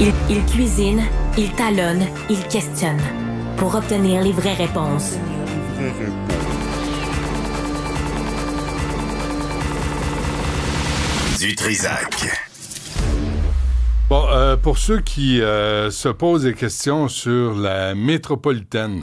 Il cuisine, il talonne, il questionne pour obtenir les vraies réponses. Du Trizac. Bon, pour ceux qui se posent des questions sur la métropolitaine,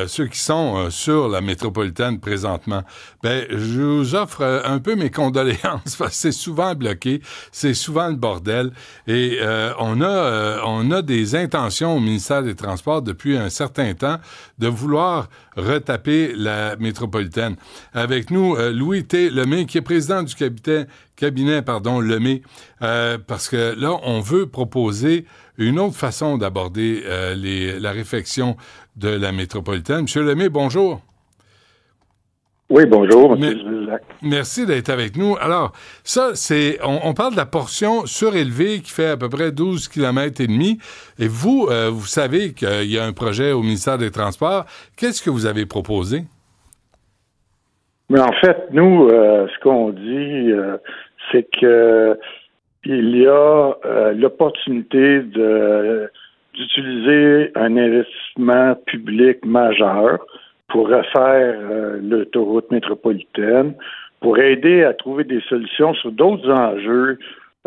ceux qui sont sur la métropolitaine présentement, ben je vous offre un peu mes condoléances parce que c'est souvent bloqué, c'est souvent le bordel et on a des intentions au ministère des Transports depuis un certain temps de vouloir retaper la métropolitaine. Avec nous, Louis T. Lemay, qui est président du cabinet Lemay, parce que là, on veut proposer une autre façon d'aborder la réflexion de la métropolitaine. Monsieur Lemay, bonjour. Oui, bonjour, M. Duzac. Merci d'être avec nous. Alors, ça, on parle de la portion surélevée qui fait à peu près 12 km et demi. Et vous, vous savez qu'il y a un projet au ministère des Transports. Qu'est-ce que vous avez proposé? Mais en fait, nous, ce qu'on dit, c'est que il y a l'opportunité d'utiliser un investissement public majeur pour refaire l'autoroute métropolitaine, pour aider à trouver des solutions sur d'autres enjeux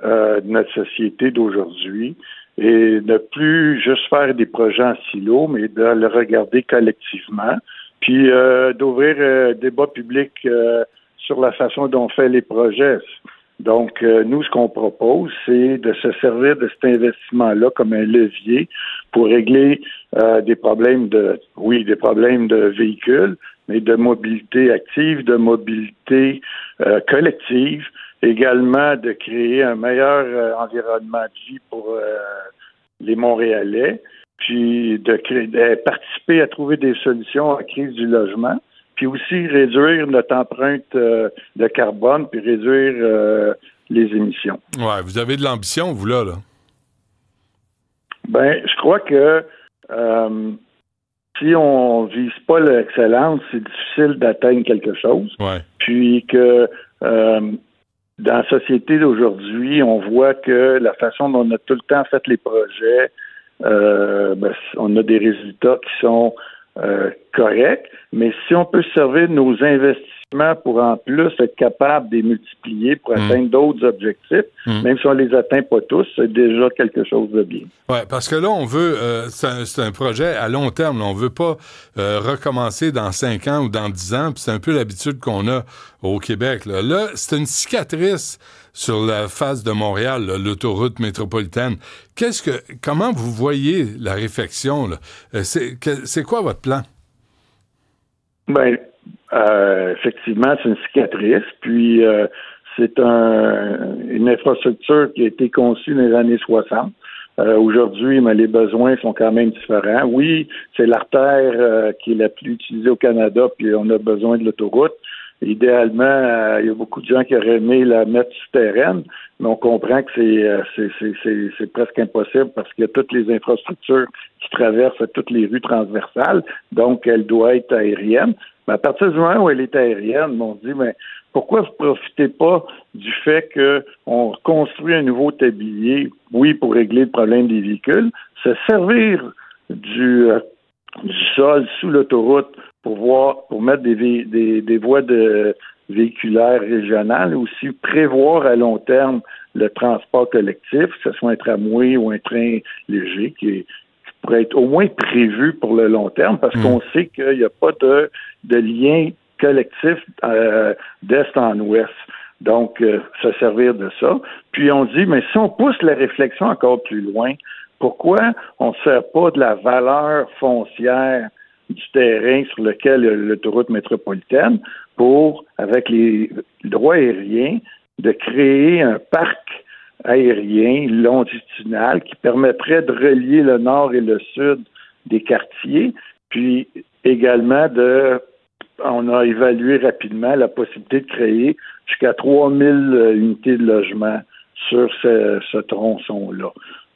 de notre société d'aujourd'hui et ne plus juste faire des projets en silo, mais de le regarder collectivement, puis d'ouvrir un débat public sur la façon dont on fait les projets. Donc, nous, ce qu'on propose, c'est de se servir de cet investissement-là comme un levier pour régler des problèmes de véhicules, mais de mobilité active, de mobilité collective, également de créer un meilleur environnement de vie pour les Montréalais, puis de participer à trouver des solutions à la crise du logement, puis aussi réduire notre empreinte de carbone, puis réduire les émissions. Ouais, vous avez de l'ambition, vous, là. Ben, je crois que si on vise pas l'excellence, c'est difficile d'atteindre quelque chose. Ouais. Puis que dans la société d'aujourd'hui, on voit que la façon dont on a tout le temps fait les projets, on a des résultats qui sont correct, mais si on peut se servir de nos investissements pour en plus être capable de les multiplier pour atteindre d'autres objectifs, même si on les atteint pas tous, c'est déjà quelque chose de bien. Oui, parce que là, on veut, c'est un projet à long terme, là. On veut pas recommencer dans 5 ans ou dans 10 ans, puis c'est un peu l'habitude qu'on a au Québec. Là, c'est une cicatrice sur la face de Montréal, là, l'autoroute métropolitaine. Comment vous voyez la réflexion, là? C'est quoi votre plan? Ben, effectivement, c'est une cicatrice, puis c'est une infrastructure qui a été conçue dans les années 60. Aujourd'hui, mais les besoins sont quand même différents. Oui, c'est l'artère qui est la plus utilisée au Canada, puis on a besoin de l'autoroute. Idéalement, il y a beaucoup de gens qui auraient aimé la mettre souterraine, mais on comprend que c'est presque impossible parce qu'il y a toutes les infrastructures qui traversent toutes les rues transversales, donc elle doit être aérienne. Mais à partir du moment où elle est aérienne, on se dit, mais pourquoi vous profitez pas du fait qu'on construit un nouveau tablier, oui, pour régler le problème des véhicules, se servir du sol sous l'autoroute pour mettre des voies véhiculaires régionales, aussi prévoir à long terme le transport collectif, que ce soit un tramway ou un train léger, qui pourrait être au moins prévu pour le long terme, parce qu'on sait qu'il n'y a pas de lien collectif d'est en ouest. Donc, se servir de ça. Puis on dit, mais si on pousse la réflexion encore plus loin, pourquoi on ne sert pas de la valeur foncière du terrain sur lequel l'autoroute métropolitaine pour, avec les droits aériens, de créer un parc aérien longitudinal qui permettrait de relier le nord et le sud des quartiers, puis également on a évalué rapidement la possibilité de créer jusqu'à 3000 unités de logement sur ce tronçon-là.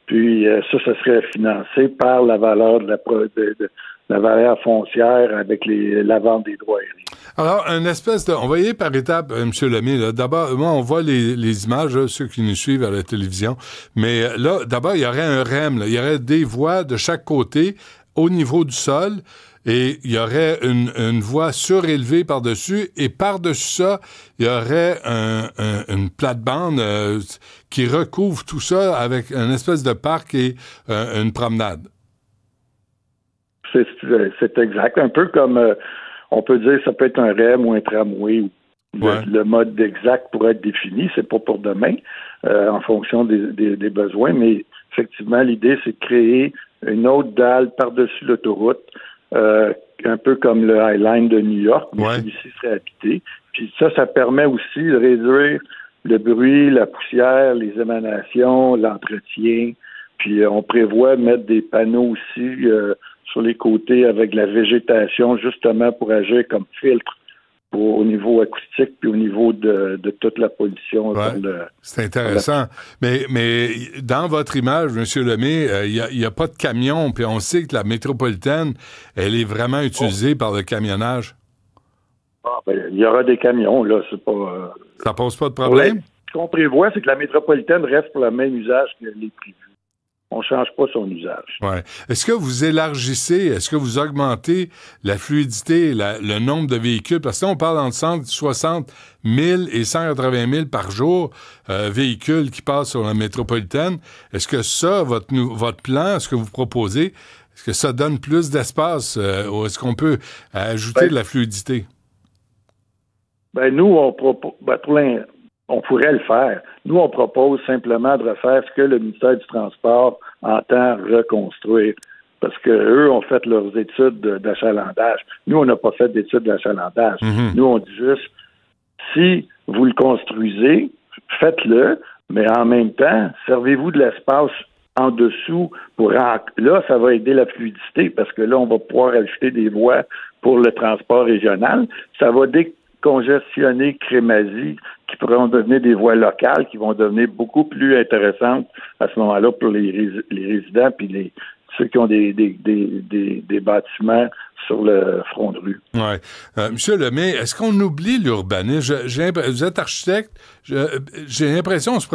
Puis ça serait financé par la valeur de la valeur foncière avec la vente des droits aériens. Alors, on va y aller par étapes, M. Lemay. Là. D'abord, moi, on voit les images, là, ceux qui nous suivent à la télévision. Mais là, d'abord, il y aurait un REM. Là. Il y aurait des voies de chaque côté au niveau du sol. Et il y aurait une voie surélevée par-dessus. Et par-dessus ça, il y aurait une plate-bande qui recouvre tout ça avec une espèce de parc et une promenade. C'est exact. Un peu comme, on peut dire, ça peut être un REM ou un tramway. Ouais. Le mode exact pourrait être défini. C'est pas pour demain, en fonction des besoins. Mais effectivement, l'idée, c'est de créer une autre dalle par-dessus l'autoroute, un peu comme le High Line de New York, mais celui-ci serait habité. Puis ça permet aussi de réduire le bruit, la poussière, les émanations, l'entretien. Puis on prévoit mettre des panneaux aussi sur les côtés avec la végétation, justement pour agir comme filtre au niveau acoustique puis au niveau de toute la pollution. C'est intéressant. Mais dans votre image, M. Lemay, il n'y a pas de camion, puis on sait que la métropolitaine, elle est vraiment utilisée par le camionnage. Il y aura des camions, là, c'est pas... Ça pose pas de problème? Ce qu'on prévoit, c'est que la métropolitaine reste pour le même usage que les privés. On ne change pas son usage. Ouais. Est-ce que vous élargissez, est-ce que vous augmentez la fluidité, le nombre de véhicules? Parce que là, on parle dans le centre de 60 000 et 180 000 par jour véhicules qui passent sur la métropolitaine. Est-ce que ça, votre plan, ce que vous proposez, est-ce que ça donne plus d'espace ou est-ce qu'on peut ajouter de la fluidité? Nous, on propose... on pourrait le faire. Nous, on propose simplement de refaire ce que le ministère du Transport entend reconstruire. Parce qu'eux ont fait leurs études d'achalandage. Nous, on n'a pas fait d'études d'achalandage. Nous, on dit juste, si vous le construisez, faites-le, mais en même temps, servez-vous de l'espace en dessous là, ça va aider la fluidité parce que là, on va pouvoir ajouter des voies pour le transport régional. Ça va décongestionner Crémazie, qui pourront devenir des voies locales, qui vont devenir beaucoup plus intéressantes à ce moment-là pour les résidents puis ceux qui ont des bâtiments sur le front de rue. Oui. Monsieur Lemay, est-ce qu'on oublie l'urbanisme? Vous êtes architecte, j'ai l'impression qu'on se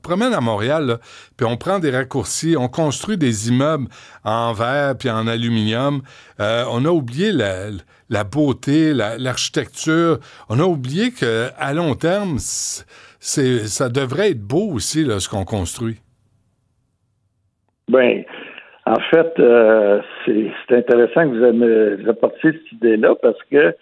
promène à Montréal, là, puis on prend des raccourcis, on construit des immeubles en verre puis en aluminium. On a oublié la beauté, l'architecture. On a oublié qu'à long terme, ça devrait être beau aussi, là, ce qu'on construit. En fait, c'est intéressant que vous apportiez cette idée-là parce que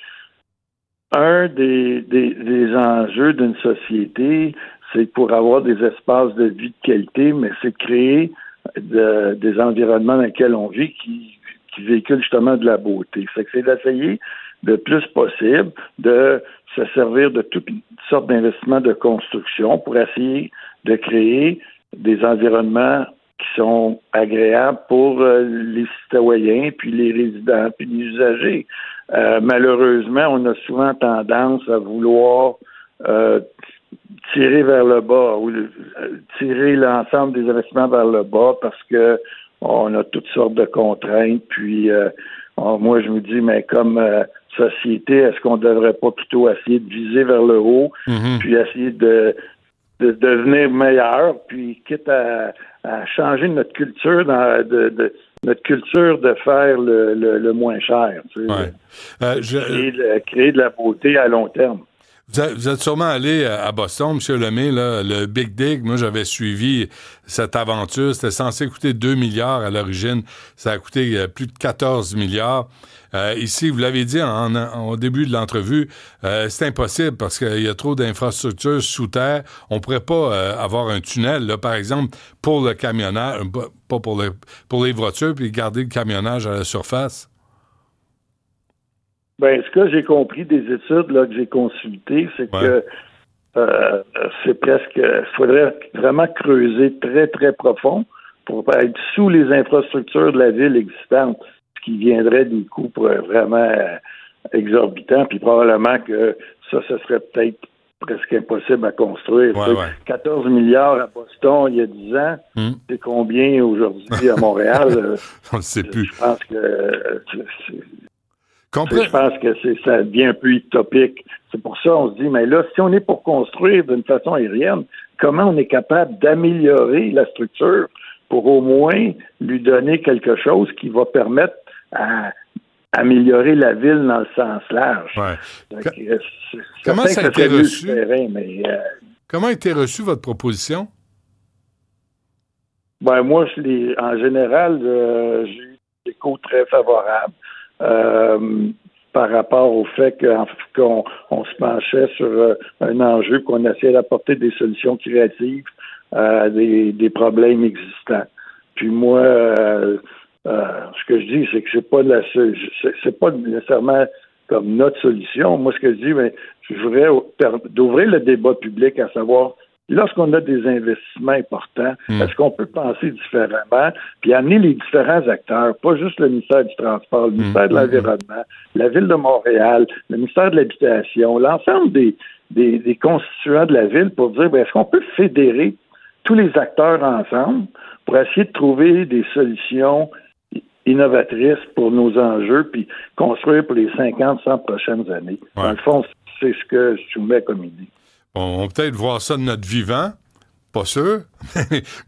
un des enjeux d'une société, c'est pour avoir des espaces de vie de qualité, mais c'est de créer des environnements dans lesquels on vit qui véhiculent justement de la beauté. C'est d'essayer le plus possible de se servir de toutes sortes d'investissements de construction pour essayer de créer des environnements qui sont agréables pour les citoyens, puis les résidents, puis les usagers. Malheureusement, on a souvent tendance à vouloir tirer vers le bas ou tirer l'ensemble des investissements vers le bas parce que on a toutes sortes de contraintes. Puis moi, je me dis, mais comme société, est-ce qu'on ne devrait pas plutôt essayer de viser vers le haut, puis essayer de devenir meilleur, puis quitte à changer notre culture notre culture de faire le moins cher. Tu sais, créer de la beauté à long terme. Vous êtes sûrement allé à Boston, M. Lemay, là, le Big Dig. Moi, j'avais suivi cette aventure. C'était censé coûter 2 milliards à l'origine. Ça a coûté plus de 14 milliards. Ici, vous l'avez dit au début de l'entrevue, c'est impossible parce qu'il y a trop d'infrastructures sous terre. On ne pourrait pas avoir un tunnel, là, par exemple, pour le camionnage, pas pour les voitures, puis garder le camionnage à la surface. Ce que j'ai compris des études là, que j'ai consultées, c'est que c'est presque... Il faudrait vraiment creuser très, très profond pour être sous les infrastructures de la ville existantes, ce qui viendrait des coûts vraiment exorbitants, puis probablement que ça serait peut-être presque impossible à construire. 14 milliards à Boston il y a 10 ans, c'est combien aujourd'hui à Montréal? On ne sait plus. Je pense que ça devient un peu utopique. C'est pour ça qu'on se dit, mais là, si on est pour construire d'une façon aérienne, comment on est capable d'améliorer la structure pour au moins lui donner quelque chose qui va permettre à améliorer la ville dans le sens large. Ouais. Comment ça a été reçu? Comment a été reçue votre proposition? Moi, en général, j'ai eu des échos très favorables par rapport au fait qu'on se penchait sur un enjeu, qu'on essayait d'apporter des solutions créatives à des problèmes existants. Puis moi, ce que je dis, c'est que c'est pas nécessairement comme notre solution. Moi, ce que je dis, je voudrais d'ouvrir le débat public à savoir, lorsqu'on a des investissements importants, est-ce qu'on peut penser différemment, puis amener les différents acteurs, pas juste le ministère du Transport, le ministère de l'Environnement, la Ville de Montréal, le ministère de l'Habitation, l'ensemble des constituants de la Ville pour dire, est-ce qu'on peut fédérer tous les acteurs ensemble pour essayer de trouver des solutions innovatrices pour nos enjeux, puis construire pour les 50, 100 prochaines années. Ouais. Dans le fond, c'est ce que je soumets comme idée. On va peut-être voir ça de notre vivant, pas sûr,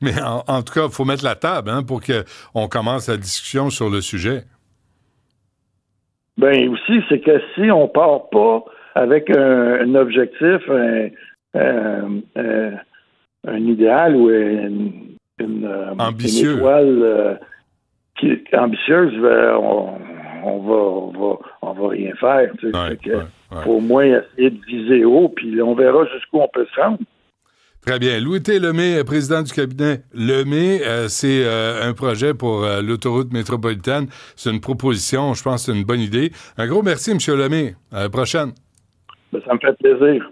mais en tout cas, il faut mettre la table pour qu'on commence la discussion sur le sujet. Aussi, c'est que si on part pas avec un objectif, un idéal ou une étoile ambitieuse, on va rien faire. Faut au moins essayer de viser haut, puis on verra jusqu'où on peut se rendre. Très bien. Louis T. Lemay, président du cabinet Lemay, c'est un projet pour l'autoroute métropolitaine. C'est une proposition, je pense que c'est une bonne idée. Un gros merci, M. Lemay. À la prochaine. Ça me fait plaisir.